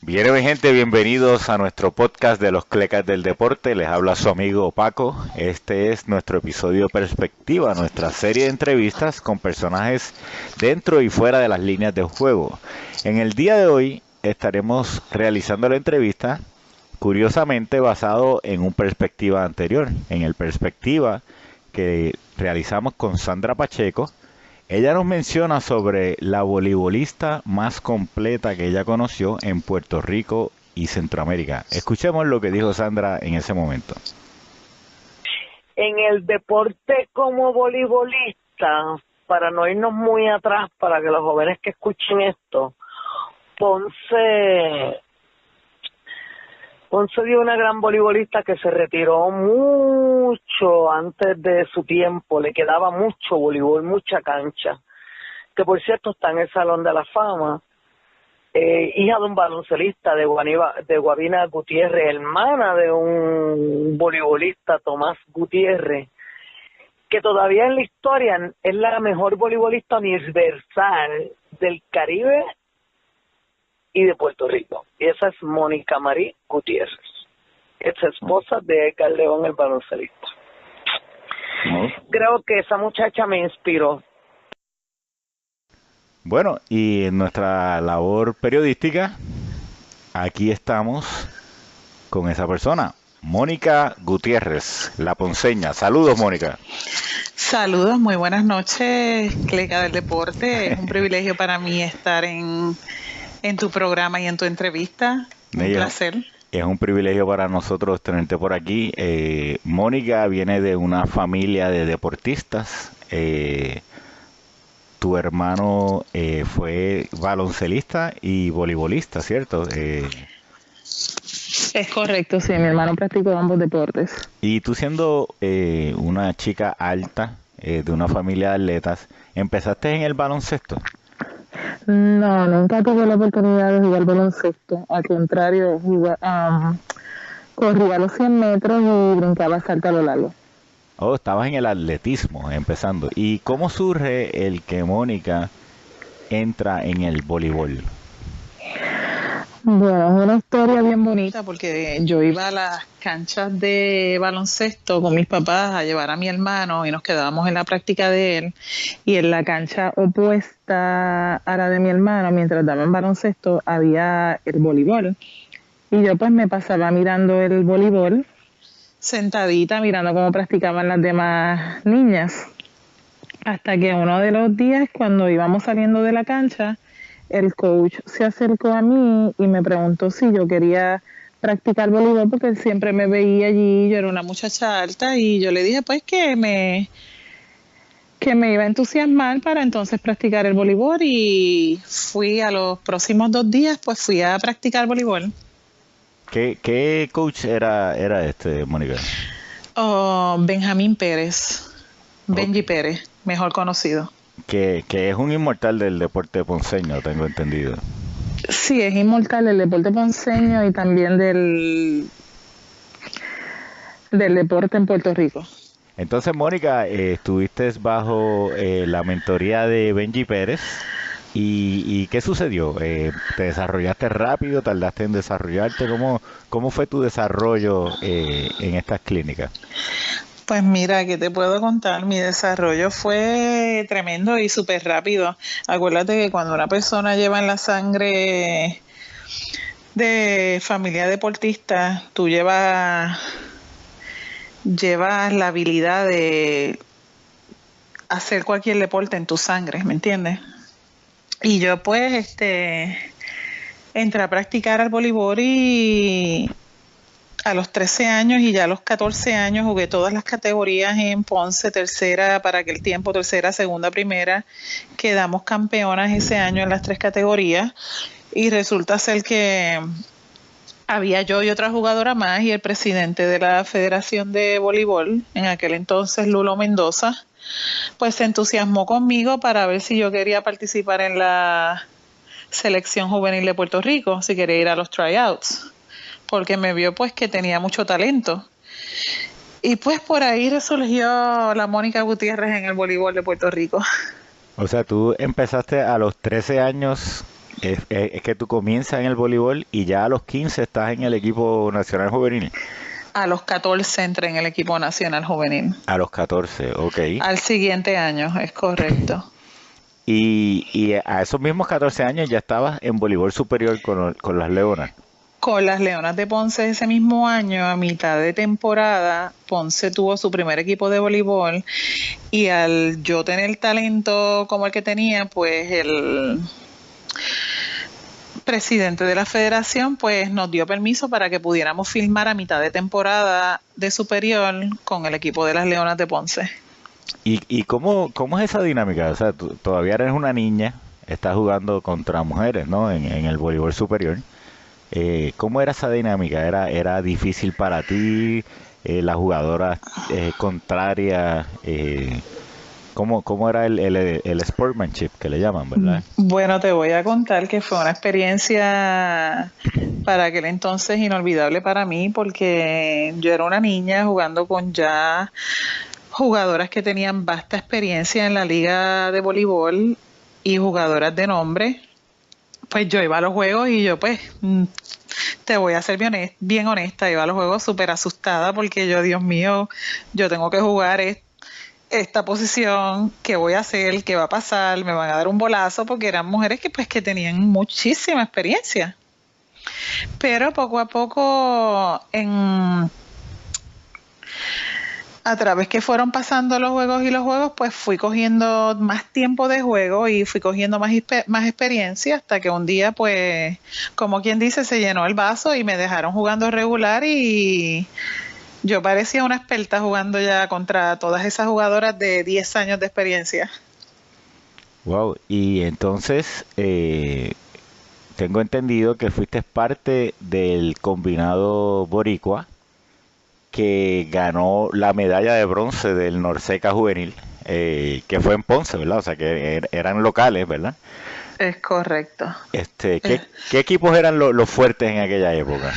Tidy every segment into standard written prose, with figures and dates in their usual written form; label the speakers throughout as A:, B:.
A: Bien, mi gente, bienvenidos a nuestro podcast de los Clecas del Deporte. Les habla su amigo Paco. Este es nuestro episodio Perspectiva, nuestra serie de entrevistas con personajes dentro y fuera de las líneas de juego. En el día de hoy estaremos realizando la entrevista, curiosamente basado en un perspectiva anterior, en el perspectiva que realizamos con Sandra Pacheco. Ella nos menciona sobre la voleibolista más completa que ella conoció en Puerto Rico y Centroamérica. Escuchemos lo que dijo Sandra en ese momento.
B: En el deporte como voleibolista, para no irnos muy atrás, para que los jóvenes que escuchen esto, Ponce dio una gran voleibolista que se retiró mucho antes de su tiempo, le quedaba mucho voleibol, mucha cancha, que por cierto está en el Salón de la Fama, hija de un baloncelista de Guavina Gutiérrez, hermana de un voleibolista, Tomás Gutiérrez, que todavía en la historia es la mejor voleibolista universal del Caribe y de Puerto Rico. Y esa es Mónica Marí Gutiérrez, ex esposa de Edgar León, el baloncelista. Creo que esa muchacha me inspiró.
A: Bueno, y en nuestra labor periodística, aquí estamos con esa persona, Mónica Gutiérrez, la ponceña. Saludos, Mónica.
C: Saludos, muy buenas noches, Cleca del Deporte. Es un privilegio para mí estar en tu programa y en tu entrevista. Un placer.
A: Es un privilegio para nosotros tenerte por aquí. Mónica viene de una familia de deportistas. Tu hermano fue baloncelista y voleibolista, ¿cierto?
D: Es correcto, sí, mi hermano practicó ambos deportes.
A: Y tú siendo una chica alta, de una familia de atletas, ¿empezaste en el baloncesto?
D: No, nunca tuve la oportunidad de jugar baloncesto. Al contrario, corría los 100 metros y brincaba salto a lo largo.
A: Oh, estabas en el atletismo empezando. ¿Y cómo surge el que Mónica entra en el voleibol?
D: Bueno, es una historia bien bonita porque yo iba a las canchas de baloncesto con mis papás a llevar a mi hermano y nos quedábamos en la práctica de él, y en la cancha opuesta a la de mi hermano, mientras daban baloncesto, había el voleibol. Y yo pues me pasaba mirando el voleibol, sentadita mirando cómo practicaban las demás niñas. Hasta que uno de los días, cuando íbamos saliendo de la cancha, el coach se acercó a mí y me preguntó si yo quería practicar voleibol, porque él siempre me veía allí, yo era una muchacha alta, y yo le dije pues que me iba a entusiasmar para entonces practicar el voleibol, y fui a los próximos 2 días, pues fui a practicar voleibol.
A: ¿Qué coach era Mónica?
D: Benjamín Pérez, Benji Pérez, mejor conocido.
A: Que es un inmortal del deporte ponceño, tengo entendido.
D: Sí, es inmortal del deporte ponceño y también del deporte en Puerto Rico.
A: Entonces, Mónica, estuviste bajo la mentoría de Benji Pérez. ¿Y qué sucedió? ¿Te desarrollaste rápido? ¿Tardaste en desarrollarte? ¿Cómo fue tu desarrollo en estas clínicas?
C: Pues mira, ¿qué te puedo contar? Mi desarrollo fue tremendo y súper rápido. Acuérdate que cuando una persona lleva en la sangre de familia deportista, tú llevas la habilidad de hacer cualquier deporte en tu sangre, ¿me entiendes? Y yo pues entré a practicar al voleibol y a los 13 años, y ya a los 14 años jugué todas las categorías en Ponce, tercera para aquel tiempo, tercera, segunda, primera. Quedamos campeonas ese año en las 3 categorías, y resulta ser que había yo y otra jugadora más, y el presidente de la Federación de Voleibol, en aquel entonces Lulo Mendoza, pues se entusiasmó conmigo para ver si yo quería participar en la selección juvenil de Puerto Rico, si quería ir a los tryouts, porque me vio pues que tenía mucho talento. Y pues por ahí resurgió la Mónica Gutiérrez en el voleibol de Puerto Rico.
A: O sea, tú empezaste a los 13 años Es que tú comienzas en el voleibol y ya a los 15 estás en el equipo nacional juvenil.
C: A los 14 entré en el equipo nacional juvenil.
A: A los 14, ok.
C: Al siguiente año, es correcto.
A: Y a esos mismos 14 años ya estabas en voleibol superior con las Leonas.
C: Con las Leonas de Ponce ese mismo año, a mitad de temporada, Ponce tuvo su primer equipo de voleibol y al yo tener talento como el que tenía, pues el presidente de la federación pues nos dio permiso para que pudiéramos filmar a mitad de temporada de superior con el equipo de las Leonas de Ponce.
A: ¿Y cómo es esa dinámica? O sea, tú todavía eres una niña, estás jugando contra mujeres, ¿no? En el voleibol superior. ¿Cómo era esa dinámica? ¿Era difícil para ti? ¿Las jugadoras contrarias? ¿Cómo era el sportsmanship que le llaman, verdad?
C: Bueno, te voy a contar que fue una experiencia para aquel entonces inolvidable para mí porque yo era una niña jugando con ya jugadoras que tenían vasta experiencia en la liga de voleibol y jugadoras de nombre. Pues yo iba a los juegos y yo pues te voy a ser bien honesta, iba a los juegos súper asustada porque yo, Dios mío, yo tengo que jugar esta posición, ¿qué voy a hacer? ¿Qué va a pasar? ¿Me van a dar un bolazo? Porque eran mujeres que pues que tenían muchísima experiencia. Pero poco a poco a través que fueron pasando los juegos, pues fui cogiendo más tiempo de juego y fui cogiendo más experiencia hasta que un día, pues, como quien dice, se llenó el vaso y me dejaron jugando regular y yo parecía una experta jugando ya contra todas esas jugadoras de 10 años de experiencia.
A: Wow, y entonces tengo entendido que fuiste parte del combinado boricua que ganó la medalla de bronce del Norseca Juvenil, que fue en Ponce, ¿verdad? O sea, que eran locales, ¿verdad?
C: Es correcto.
A: ¿Qué equipos eran los fuertes en aquella época?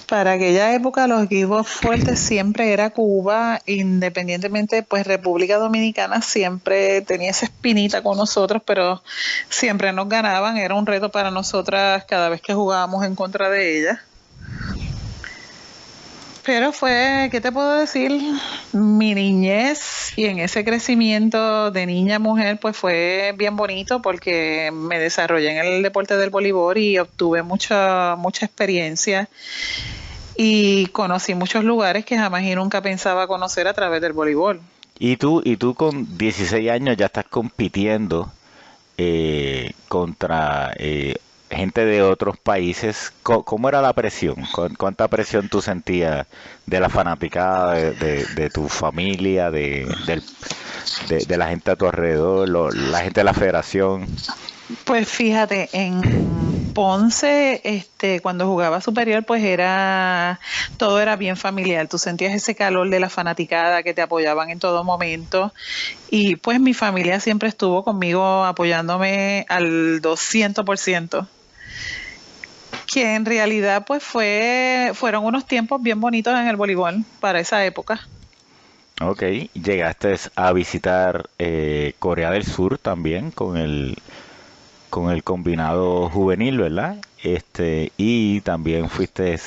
C: Para aquella época los equipos fuertes siempre era Cuba, independientemente, pues República Dominicana siempre tenía esa espinita con nosotros, pero siempre nos ganaban, era un reto para nosotras cada vez que jugábamos en contra de ellas. Pero fue, ¿qué te puedo decir? Mi niñez y en ese crecimiento de niña a mujer, pues fue bien bonito porque me desarrollé en el deporte del voleibol y obtuve mucha experiencia y conocí muchos lugares que jamás y nunca pensaba conocer a través del voleibol.
A: Y tú con 16 años ya estás compitiendo contra gente de otros países. ¿Cómo era la presión? ¿Cuánta presión tú sentías de la fanaticada, de tu familia, de la gente a tu alrededor, la gente de la federación?
C: Pues fíjate, en Ponce, cuando jugaba superior, pues todo era bien familiar. Tú sentías ese calor de la fanaticada que te apoyaban en todo momento. Y pues mi familia siempre estuvo conmigo apoyándome al 200%. Que en realidad pues fueron unos tiempos bien bonitos en el voleibol para esa época.
A: Ok, llegaste a visitar Corea del Sur también con el combinado juvenil, ¿verdad? Y también fuiste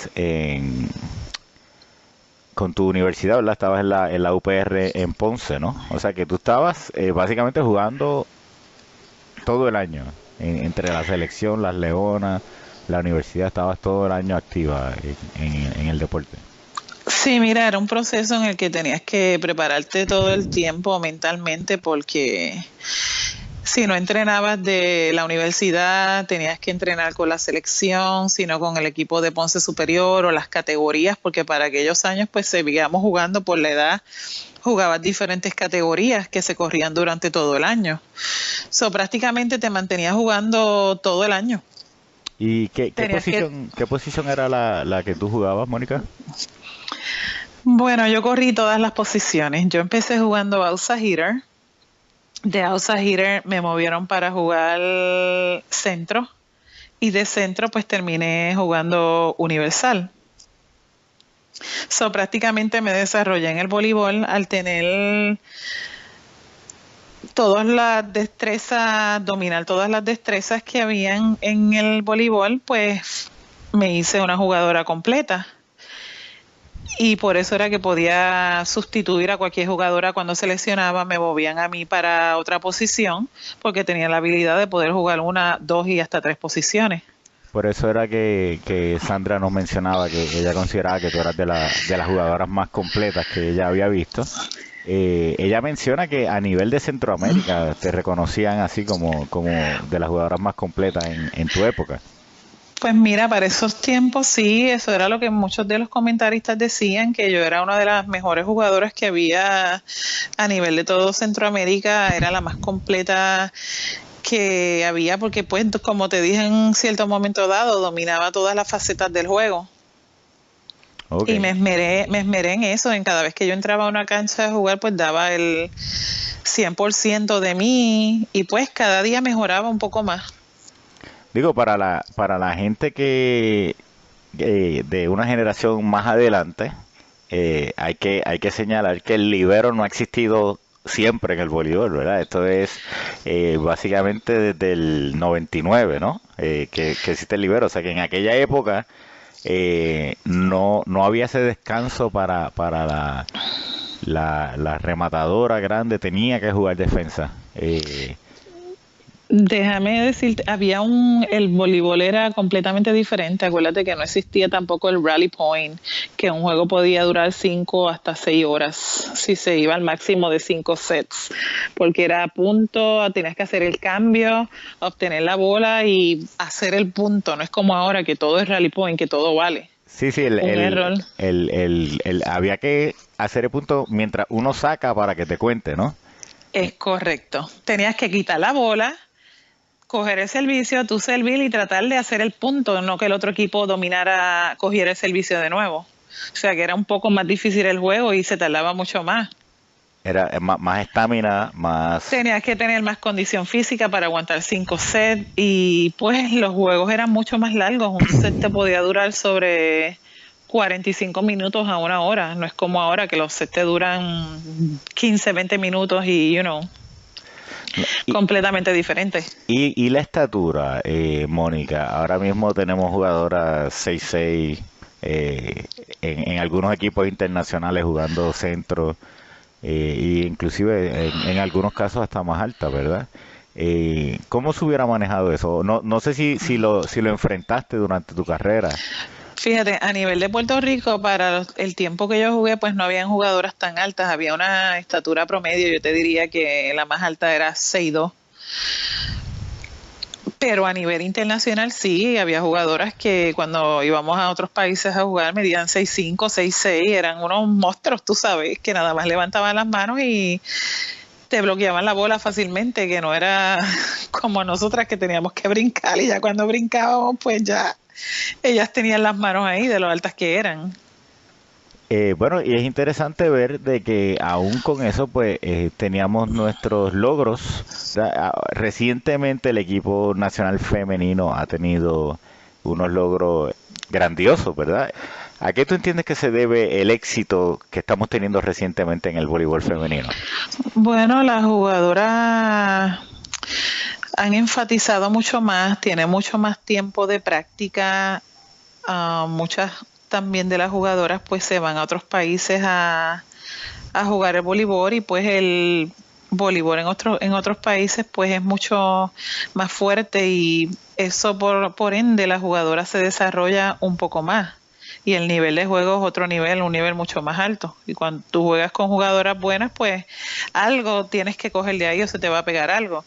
A: con tu universidad, ¿verdad? Estabas en la UPR en Ponce, ¿no? O sea que tú estabas básicamente jugando todo el año, entre la selección, las Leonas, la universidad, estabas todo el año activa en el deporte.
C: Sí, mira, era un proceso en el que tenías que prepararte todo el tiempo mentalmente porque si no entrenabas de la universidad, tenías que entrenar con la selección, sino con el equipo de Ponce Superior o las categorías, porque para aquellos años pues seguíamos jugando por la edad, jugabas diferentes categorías que se corrían durante todo el año. Prácticamente te mantenías jugando todo el año.
A: ¿Y qué posición era la que tú jugabas, Mónica?
C: Bueno, yo corrí todas las posiciones. Yo empecé jugando outside hitter. De outside hitter me movieron para jugar centro y de centro pues terminé jugando universal. Prácticamente me desarrollé en el voleibol al tener todas las destrezas, dominar todas las destrezas que habían en el voleibol, pues me hice una jugadora completa. Y por eso era que podía sustituir a cualquier jugadora cuando se lesionaba, me movían a mí para otra posición, porque tenía la habilidad de poder jugar 1, 2 y hasta 3 posiciones.
A: Por eso era que Sandra nos mencionaba que ella consideraba que tú eras de las jugadoras más completas que ella había visto. Ella menciona que a nivel de Centroamérica te reconocían así como de las jugadoras más completas en tu época.
C: Pues mira, para esos tiempos sí, eso era lo que muchos de los comentaristas decían, que yo era una de las mejores jugadoras que había a nivel de todo Centroamérica, era la más completa que había, porque pues como te dije en cierto momento dado, dominaba todas las facetas del juego. Okay. Y me esmeré en eso, en cada vez que yo entraba a una cancha a jugar, pues daba el 100% de mí y pues cada día mejoraba un poco más.
A: Digo, para la gente que de una generación más adelante, hay que señalar que el libero no ha existido siempre en el voleibol, ¿verdad? Esto es básicamente desde el 99, ¿no? Que existe el libero, o sea que en aquella época no había ese descanso para la rematadora grande, tenía que jugar defensa.
C: Déjame decirte, el voleibol era completamente diferente. Acuérdate que no existía tampoco el rally point, que un juego podía durar 5 hasta 6 horas, si se iba al máximo de 5 sets, porque era a punto, tenías que hacer el cambio, obtener la bola y hacer el punto. No es como ahora que todo es rally point, que todo vale.
A: Sí, había que hacer el punto mientras uno saca para que te cuente, ¿no?
C: Es correcto. Tenías que quitar la bola, coger el servicio, tú servir y tratar de hacer el punto, no que el otro equipo cogiera el servicio de nuevo. O sea que era un poco más difícil el juego y se tardaba mucho más.
A: Era más estamina, más...
C: Tenías que tener más condición física para aguantar 5 sets y pues los juegos eran mucho más largos. Un set te podía durar sobre 45 minutos a 1 hora. No es como ahora que los sets te duran 15, 20 minutos y, completamente diferente.
A: Y la estatura, Mónica, ahora mismo tenemos jugadoras 6'6", en algunos equipos internacionales jugando centro, e inclusive en algunos casos hasta más alta, ¿verdad? ¿Cómo se hubiera manejado eso? No sé si lo enfrentaste durante tu carrera.
C: Fíjate, a nivel de Puerto Rico, para el tiempo que yo jugué, pues no habían jugadoras tan altas, había una estatura promedio, yo te diría que la más alta era 6'2". Pero a nivel internacional sí, había jugadoras que cuando íbamos a otros países a jugar medían 6'5", 6'6", eran unos monstruos, tú sabes, que nada más levantaban las manos y te bloqueaban la bola fácilmente, que no era como nosotras que teníamos que brincar y ya cuando brincábamos pues ya ellas tenían las manos ahí de lo altas que eran.
A: Bueno, y es interesante ver de que aún con eso, pues teníamos nuestros logros. Recientemente el equipo nacional femenino ha tenido unos logros grandiosos, ¿verdad? ¿A qué tú entiendes que se debe el éxito que estamos teniendo recientemente en el voleibol femenino?
C: Bueno, las jugadoras han enfatizado mucho más, tienen mucho más tiempo de práctica. Muchas también de las jugadoras pues se van a otros países a jugar el voleibol y pues el voleibol en otros países pues es mucho más fuerte y eso por ende la jugadora se desarrolla un poco más y el nivel de juego es otro nivel, un nivel mucho más alto y cuando tú juegas con jugadoras buenas pues algo tienes que coger de ahí o se te va a pegar algo.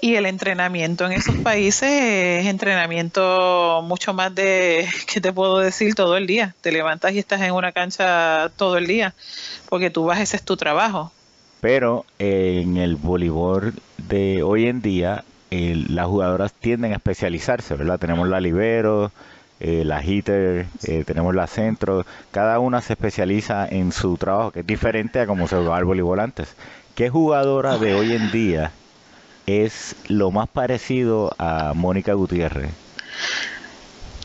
C: Y el entrenamiento en esos países es entrenamiento mucho más de, ¿qué te puedo decir? Todo el día. Te levantas y estás en una cancha todo el día, porque tú vas, ese es tu trabajo.
A: Pero en el voleibol de hoy en día, las jugadoras tienden a especializarse, ¿verdad? Tenemos la libero, la hitter, tenemos la centro. Cada una se especializa en su trabajo, que es diferente a cómo se jugaba el voleibol antes. ¿Qué jugadora de hoy en día es lo más parecido a Mónica Gutiérrez?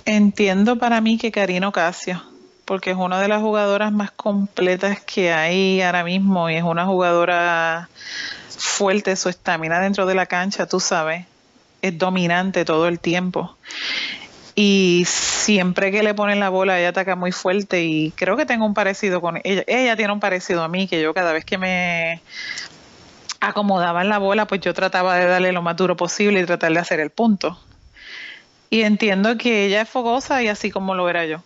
C: Entiendo para mí que Karina Ocasio, porque es una de las jugadoras más completas que hay ahora mismo y es una jugadora fuerte, su estamina dentro de la cancha, tú sabes, es dominante todo el tiempo. Y siempre que le ponen la bola, ella ataca muy fuerte y creo que tengo un parecido con ella. Ella tiene un parecido a mí, que yo cada vez que me acomodaba en la bola, pues yo trataba de darle lo más duro posible y tratar de hacer el punto. Y entiendo que ella es fogosa y así como lo era yo.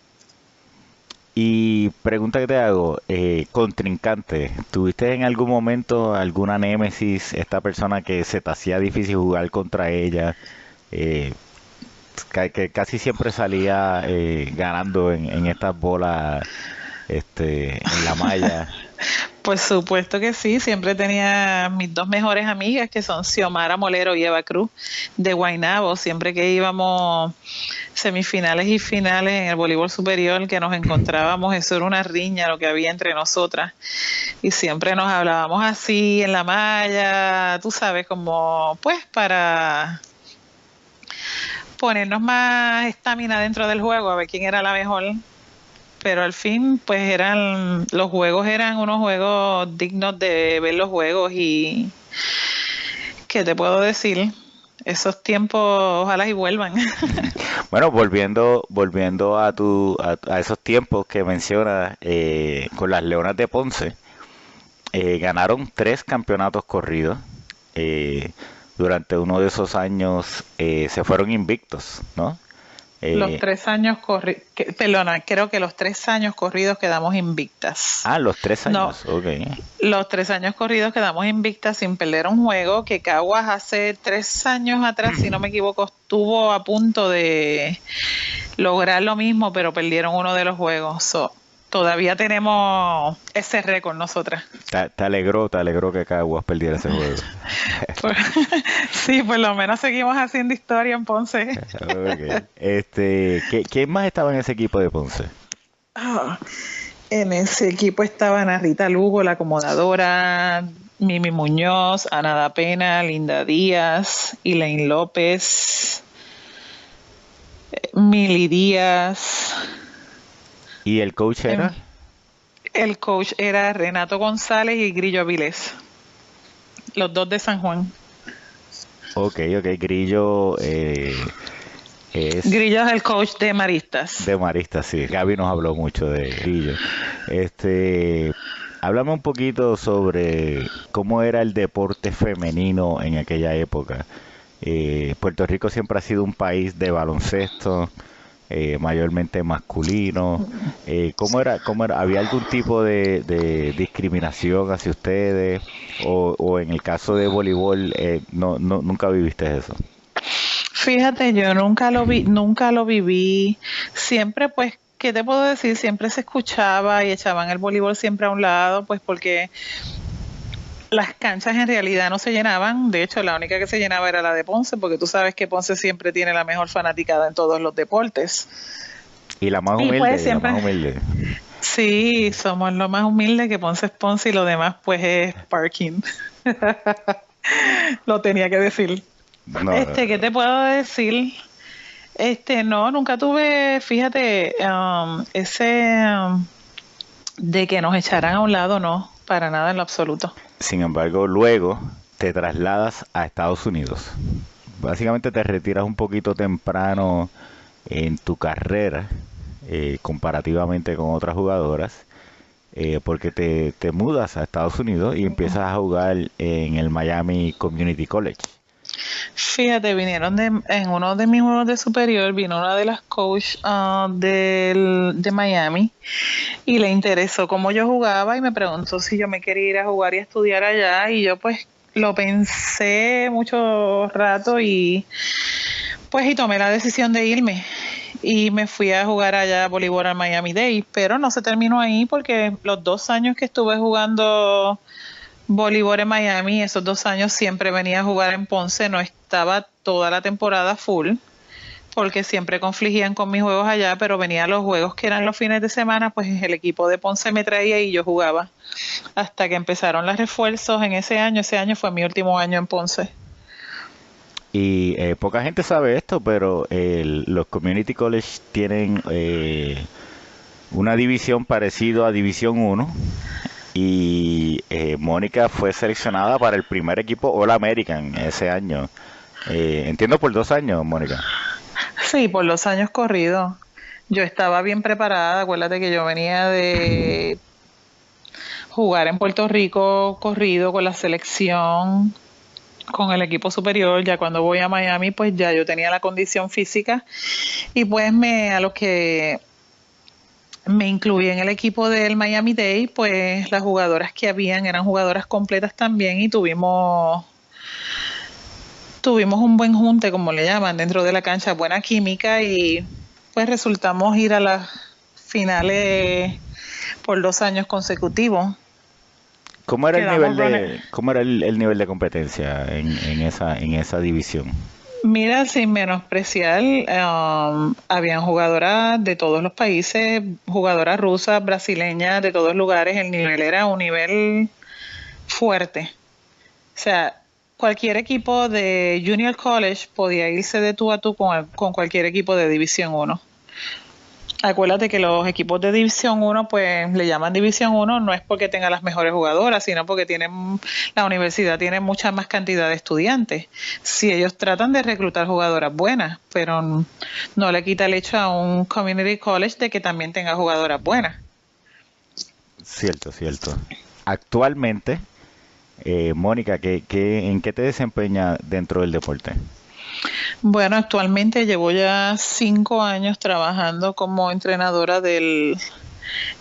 A: Y pregunta que te hago, contrincante, ¿tuviste en algún momento alguna némesis, esta persona que se te hacía difícil jugar contra ella, que casi siempre salía ganando en estas bolas en la malla?
C: Por supuesto que sí, siempre tenía mis dos mejores amigas, que son Xiomara Molero y Eva Cruz, de Guaynabo. Siempre que íbamos semifinales y finales en el voleibol superior, que nos encontrábamos, eso era una riña lo que había entre nosotras. Y siempre nos hablábamos así en la malla, tú sabes, como pues para ponernos más estamina dentro del juego, a ver quién era la mejor. Pero al fin, pues los juegos eran unos juegos dignos de ver los juegos. Y ¿qué te puedo decir? Esos tiempos ojalá y vuelvan.
A: Bueno, volviendo a esos tiempos que mencionas, con las Leonas de Ponce, ganaron 3 campeonatos corridos. Durante uno de esos años se fueron invictos, ¿no?
C: Los 3 años perdona, creo que los 3 años corridos quedamos invictas.
A: Ah, los 3 años,
C: no,
A: ok.
C: Los 3 años corridos quedamos invictas sin perder un juego, que Caguas hace 3 años atrás, si no me equivoco, estuvo a punto de lograr lo mismo, pero perdieron uno de los juegos. Todavía tenemos ese récord nosotras.
A: Te alegró que Caguas perdiera ese juego.
C: Sí, por lo menos seguimos haciendo historia en Ponce.
A: Okay. ¿Quién más estaba en ese equipo de Ponce?
C: En ese equipo estaban Rita Lugo, la acomodadora, Mimi Muñoz, Ana da Pena, Linda Díaz, Elaine López, Mili Díaz.
A: ¿Y el coach era?
C: El coach era Renato González y Grillo Avilés, los dos de San Juan.
A: Ok, Grillo
C: Grillo es el coach de Maristas.
A: De Maristas, sí. Gaby nos habló mucho de Grillo. Háblame un poquito sobre cómo era el deporte femenino en aquella época. Puerto Rico siempre ha sido un país de baloncesto, mayormente masculino. ¿Cómo era? ¿Había algún tipo de discriminación hacia ustedes? O en el caso de voleibol, nunca viviste eso.
C: Fíjate, yo nunca lo viví. Siempre, pues, ¿qué te puedo decir? Siempre se escuchaba y echaban el voleibol siempre a un lado, pues porque las canchas en realidad no se llenaban. De hecho, la única que se llenaba era la de Ponce, porque tú sabes que Ponce siempre tiene la mejor fanaticada en todos los deportes.
A: Y la más humilde,
C: pues,
A: siempre, la más humilde.
C: Sí, somos lo más humilde, que Ponce es Ponce y lo demás pues es parking. Lo tenía que decir.
A: No.
C: ¿Qué te puedo decir? No, nunca tuve, fíjate, de que nos echaran a un lado, no, para nada en lo absoluto.
A: Sin embargo, luego te trasladas a Estados Unidos. Básicamente te retiras un poquito temprano en tu carrera, comparativamente con otras jugadoras, porque te mudas a Estados Unidos y empiezas a jugar en el Miami Community College.
C: Fíjate, en uno de mis juegos de superior, vino una de las coach de Miami y le interesó cómo yo jugaba y me preguntó si yo me quería ir a jugar y a estudiar allá, y yo pues lo pensé mucho rato y tomé la decisión de irme y me fui a jugar allá a voleibol al Miami Dade, pero no se terminó ahí porque los 2 años que estuve jugando voleibol en Miami, esos 2 años siempre venía a jugar en Ponce, no estaba toda la temporada full, porque siempre confligían con mis juegos allá, pero venía a los juegos que eran los fines de semana, pues el equipo de Ponce me traía y yo jugaba, hasta que empezaron los refuerzos en ese año fue mi último año en Ponce.
A: Y poca gente sabe esto, pero los Community College tienen una división parecida a División 1, y Mónica fue seleccionada para el primer equipo All American ese año. Entiendo por 2 años, Mónica.
C: Sí, por los años corridos. Yo estaba bien preparada. Acuérdate que yo venía de jugar en Puerto Rico corrido con la selección, con el equipo superior. Ya cuando voy a Miami, pues ya yo tenía la condición física y pues a lo que me incluí en el equipo del Miami Dade, pues las jugadoras que habían eran jugadoras completas también y tuvimos un buen junte, como le llaman, dentro de la cancha, buena química y pues resultamos ir a las finales por 2 años consecutivos.
A: ¿Cómo era el nivel de competencia en esa división?
C: Mira, sin menospreciar, habían jugadoras de todos los países, jugadoras rusas, brasileñas, de todos lugares. El nivel era un nivel fuerte. O sea, cualquier equipo de Junior College podía irse de tú a tú con cualquier equipo de División 1. Acuérdate que los equipos de División 1, pues le llaman División 1, no es porque tenga las mejores jugadoras, sino porque la universidad tiene mucha más cantidad de estudiantes. Si ellos tratan de reclutar jugadoras buenas, pero no le quita el hecho a un community college de que también tenga jugadoras buenas.
A: Cierto. Actualmente, Mónica, ¿en qué te desempeñas dentro del deporte?
C: Bueno, actualmente llevo ya 5 años trabajando como entrenadora del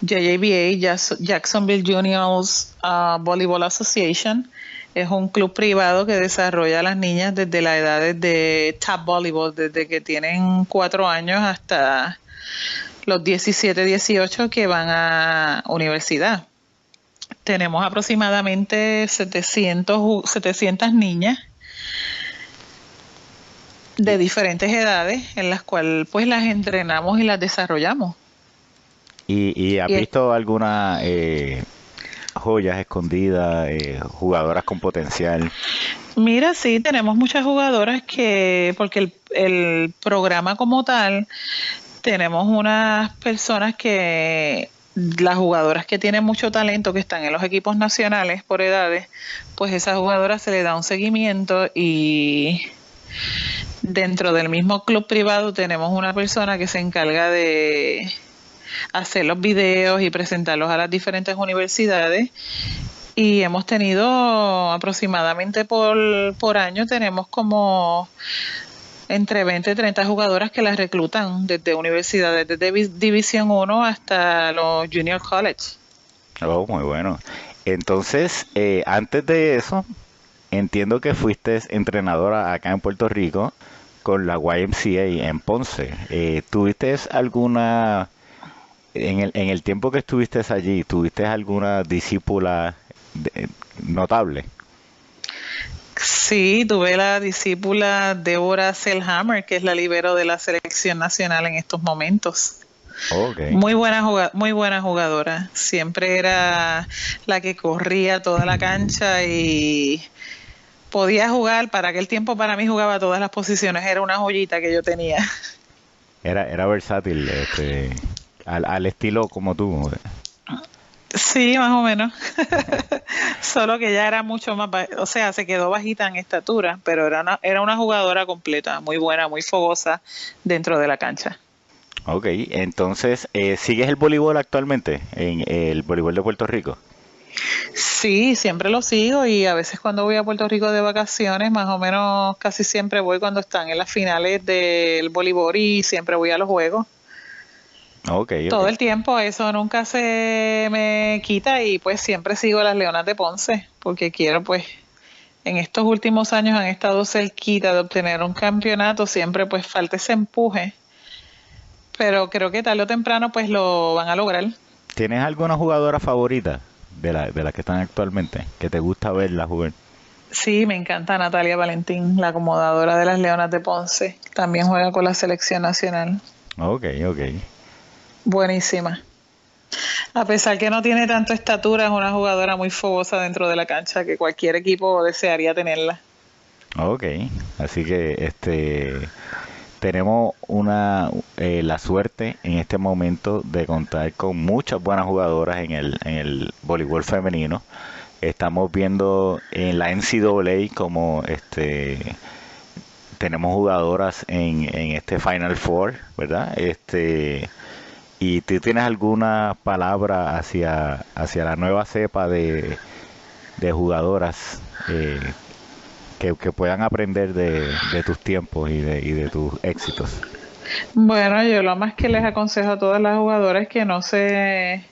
C: JJBA, Jacksonville Juniors Volleyball Association. Es un club privado que desarrolla a las niñas desde la edad de tap volleyball, desde que tienen 4 años hasta los 17, 18 que van a universidad. Tenemos aproximadamente 700 niñas de diferentes edades en las cuales pues las entrenamos y las desarrollamos.
A: ¿Y has visto algunas joyas escondidas, jugadoras con potencial?
C: Mira, sí, tenemos muchas jugadoras porque el programa como tal, tenemos unas personas las jugadoras que tienen mucho talento, que están en los equipos nacionales por edades, pues esas jugadoras se les da un seguimiento y dentro del mismo club privado tenemos una persona que se encarga de hacer los videos y presentarlos a las diferentes universidades y hemos tenido aproximadamente por año, tenemos como entre 20 y 30 jugadoras que las reclutan desde universidades, desde División 1 hasta los Junior College.
A: Oh, muy bueno. Entonces, antes de eso, entiendo que fuiste entrenadora acá en Puerto Rico con la YMCA en Ponce. ¿Tuviste alguna, en el tiempo que estuviste allí, tuviste alguna discípula notable?
C: Sí, tuve la discípula Deborah Selhammer, que es la libero de la selección nacional en estos momentos.
A: Okay.
C: Muy buena jugadora. Siempre era la que corría toda la cancha y podía jugar. Para aquel tiempo para mí jugaba todas las posiciones. Era una joyita que yo tenía.
A: Era versátil, al estilo como tú.
C: Sí, más o menos. Solo que ya era mucho más, o sea, se quedó bajita en estatura, pero era una jugadora completa, muy buena, muy fogosa dentro de la cancha.
A: Ok, entonces, ¿sigues el voleibol actualmente en el voleibol de Puerto Rico?
C: Sí, siempre lo sigo y a veces cuando voy a Puerto Rico de vacaciones, más o menos casi siempre voy cuando están en las finales del voleibol y siempre voy a los juegos.
A: Okay.
C: Todo el tiempo, eso nunca se me quita y pues siempre sigo a las Leonas de Ponce porque quiero pues, en estos últimos años han estado cerquita de obtener un campeonato, siempre pues falta ese empuje, pero creo que tarde o temprano pues lo van a lograr.
A: ¿Tienes alguna jugadora favorita de las que están actualmente, que te gusta verla jugar?
C: Sí, me encanta Natalia Valentín, la acomodadora de las Leonas de Ponce, también juega con la selección nacional.
A: Ok.
C: Buenísima. A pesar que no tiene tanta estatura, es una jugadora muy fogosa dentro de la cancha que cualquier equipo desearía tenerla.
A: Ok, así que tenemos la suerte en este momento de contar con muchas buenas jugadoras en el voleibol femenino. Estamos viendo en la NCAA como tenemos jugadoras en este Final Four, ¿verdad? ¿Y tú tienes alguna palabra hacia la nueva cepa de jugadoras que puedan aprender de tus tiempos y de tus éxitos?
D: Bueno, yo lo más que les aconsejo a todas las jugadoras es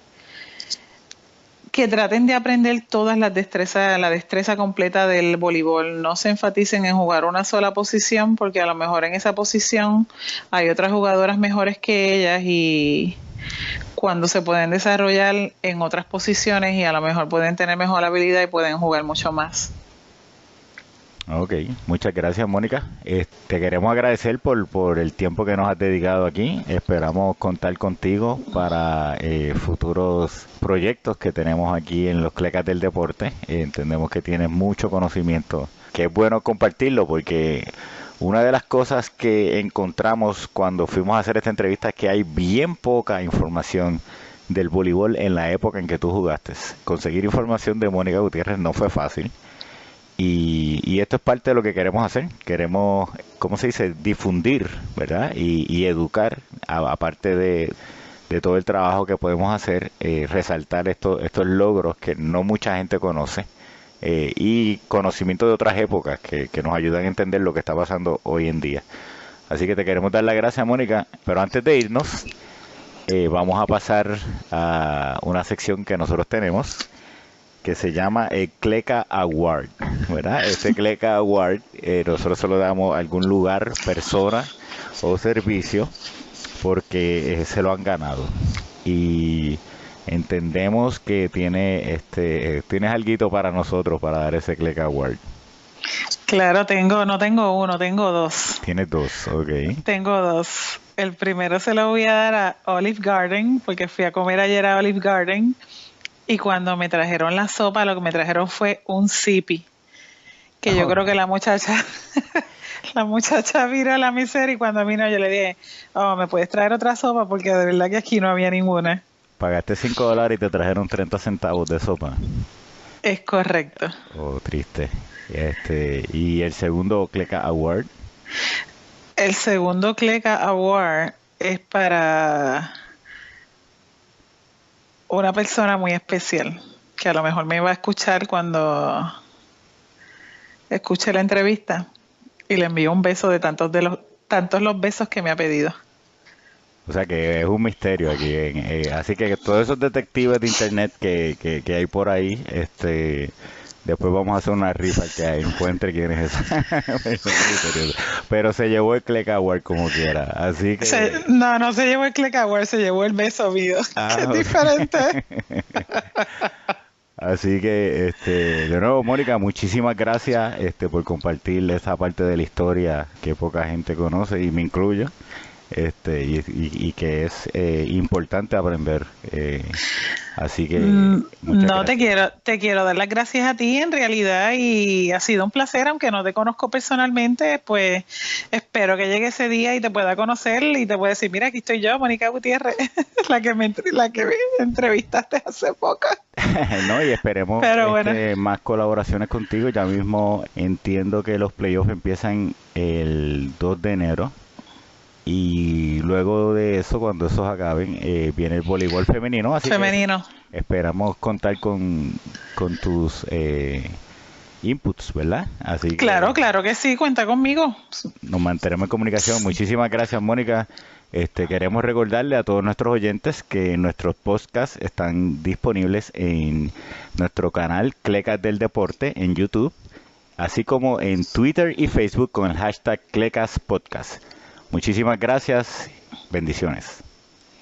D: que traten de aprender todas las destrezas, la destreza completa del voleibol. No se enfaticen en jugar una sola posición, porque a lo mejor en esa posición hay otras jugadoras mejores que ellas, y cuando se pueden desarrollar en otras posiciones y a lo mejor pueden tener mejor habilidad y pueden jugar mucho más.
A: Ok, muchas gracias, Mónica. Te queremos agradecer por el tiempo que nos has dedicado aquí. Esperamos contar contigo para futuros proyectos que tenemos aquí en los Clecas del Deporte. Entendemos que tienes mucho conocimiento, que es bueno compartirlo, porque una de las cosas que encontramos cuando fuimos a hacer esta entrevista es que hay bien poca información del voleibol en la época en que tú jugaste. Conseguir información de Mónica Gutiérrez no fue fácil. Y esto es parte de lo que queremos hacer. Queremos, ¿cómo se dice?, difundir, ¿verdad? Y educar, aparte de todo el trabajo que podemos hacer, resaltar estos logros que no mucha gente conoce, y conocimiento de otras épocas que nos ayudan a entender lo que está pasando hoy en día. Así que te queremos dar las gracias, Mónica, pero antes de irnos, vamos a pasar a una sección que nosotros tenemos, que se llama el Cleca Award, ¿verdad? Este Cleca Award, nosotros se lo damos a algún lugar, persona o servicio, porque se lo han ganado. Y entendemos que tienes alguito para nosotros para dar ese Cleca Award.
D: Claro, no tengo uno, tengo dos.
A: Tienes dos, ok.
D: Tengo dos. El primero se lo voy a dar a Olive Garden, porque fui a comer ayer a Olive Garden. Y cuando me trajeron la sopa, lo que me trajeron fue un sipi, que yo creo que la muchacha viró a la mesera, y cuando vino yo le dije, ¿me puedes traer otra sopa? Porque de verdad que aquí no había ninguna.
A: Pagaste $5 y te trajeron 30 centavos de sopa.
D: Es correcto.
A: Oh, triste. Y el segundo Cleca Award.
D: El segundo Cleca Award es para una persona muy especial, que a lo mejor me va a escuchar cuando escuche la entrevista, y le envío un beso de tantos los besos que me ha pedido.
A: O sea que es un misterio aquí. Así que todos esos detectives de internet que hay por ahí, después vamos a hacer una rifa que encuentre quién es ese. Pero se llevó el Cleca Award como quiera. Así que
D: no se llevó el Cleca Award, se llevó el beso mío, que es diferente.
A: Así que, de nuevo, Mónica, muchísimas gracias por compartir esa parte de la historia que poca gente conoce, y me incluyo. Y que es importante aprender, así que
D: no, te quiero dar las gracias a ti en realidad, y ha sido un placer, aunque no te conozco personalmente. Pues espero que llegue ese día y te pueda conocer y te pueda decir, mira, aquí estoy yo, Mónica Gutiérrez, la que me entrevistaste hace poco.
A: No, y esperemos más colaboraciones contigo. Ya mismo entiendo que los playoffs empiezan el 2 de enero. Y luego de eso, cuando esos acaben, viene el voleibol femenino. Así que esperamos contar con tus inputs, ¿verdad? Así que,
D: claro que sí, cuenta conmigo.
A: Nos mantenemos en comunicación. Muchísimas gracias, Mónica. Queremos recordarle a todos nuestros oyentes que nuestros podcasts están disponibles en nuestro canal Clecas del Deporte en YouTube, así como en Twitter y Facebook con el hashtag Clecas Podcast. Muchísimas gracias. Bendiciones.